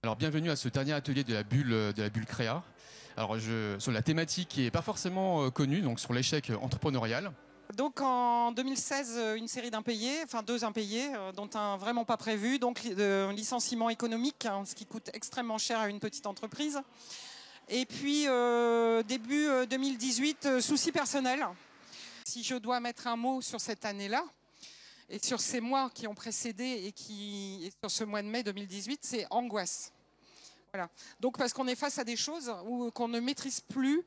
Alors bienvenue à ce dernier atelier de la bulle Créa. Alors sur la thématique qui n'est pas forcément connue, donc sur l'échec entrepreneurial. Donc en 2016, une série d'impayés, enfin 2 impayés, dont un vraiment pas prévu, donc licenciement économique, hein, ce qui coûte extrêmement cher à une petite entreprise. Et puis début 2018, soucis personnels. Si je dois mettre un mot sur cette année-là, et sur ces mois qui ont précédé et sur ce mois de mai 2018, c'est angoisse. Voilà. Donc parce qu'on est face à des choses qu'on ne maîtrise plus.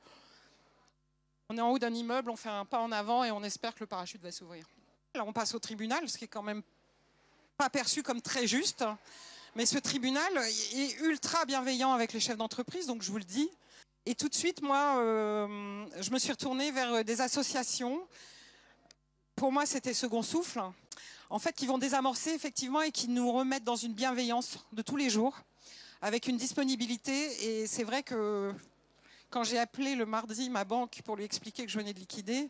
On est en haut d'un immeuble, on fait un pas en avant et on espère que le parachute va s'ouvrir. Là, on passe au tribunal, ce qui est quand même pas perçu comme très juste. Mais ce tribunal est ultra bienveillant avec les chefs d'entreprise, donc je vous le dis. Et tout de suite, moi, je me suis retournée vers des associations. Pour moi, c'était Second Souffle. En fait, qui vont désamorcer effectivement et qui nous remettent dans une bienveillance de tous les jours, avec une disponibilité. Et c'est vrai que quand j'ai appelé le mardi ma banque pour lui expliquer que je venais de liquider,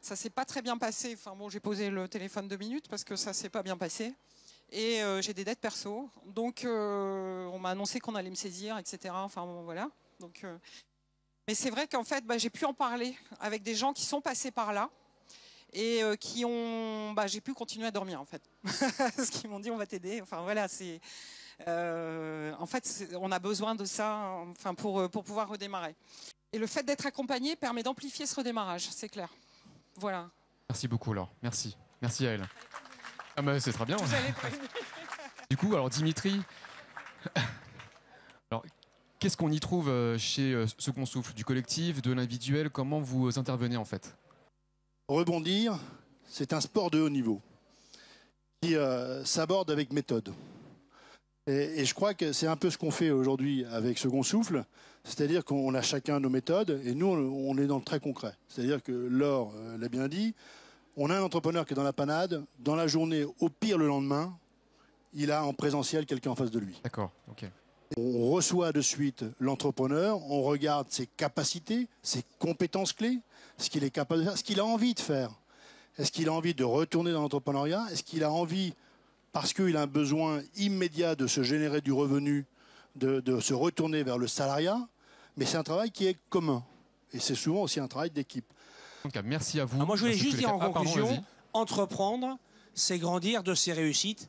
ça s'est pas très bien passé. Enfin bon, j'ai posé le téléphone 2 minutes parce que ça s'est pas bien passé. Et j'ai des dettes perso. Donc on m'a annoncé qu'on allait me saisir, etc. Enfin bon, voilà. Donc, mais c'est vrai qu'en fait, j'ai pu en parler avec des gens qui sont passés par là. Et qui ont, j'ai pu continuer à dormir en fait, parce qu'ils m'ont dit on va t'aider. Enfin voilà, c'est, en fait, on a besoin de ça, enfin pour pouvoir redémarrer. Et le fait d'être accompagné permet d'amplifier ce redémarrage, c'est clair. Voilà. Merci beaucoup Laure, merci à elle. Ah bah c'est très bien. Du coup, alors Dimitri, alors qu'est-ce qu'on y trouve chez Second Souffle, du collectif, de l'individuel? Comment vous intervenez en fait? Rebondir, c'est un sport de haut niveau qui s'aborde avec méthode. Et je crois que c'est un peu ce qu'on fait aujourd'hui avec Second Souffle, c'est-à-dire qu'on a chacun nos méthodes et nous, on est dans le très concret. C'est-à-dire que Laure l'a bien dit, on a un entrepreneur qui est dans la panade, dans la journée, au pire le lendemain, il a en présentiel quelqu'un en face de lui. D'accord, ok. On reçoit de suite l'entrepreneur, on regarde ses capacités, ses compétences clés, ce qu'il est capable de faire, ce qu'il a envie de faire. Est-ce qu'il a envie de retourner dans l'entrepreneuriat? Est-ce qu'il a envie, parce qu'il a un besoin immédiat de se générer du revenu, de se retourner vers le salariat? Mais c'est un travail qui est commun. Et c'est souvent aussi un travail d'équipe. Donc, merci à vous. Alors moi, je voulais juste dire en conclusion, pardon, entreprendre, c'est grandir de ses réussites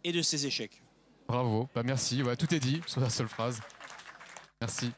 et de ses échecs. Bravo, merci, ouais, tout est dit sur la seule phrase. Merci.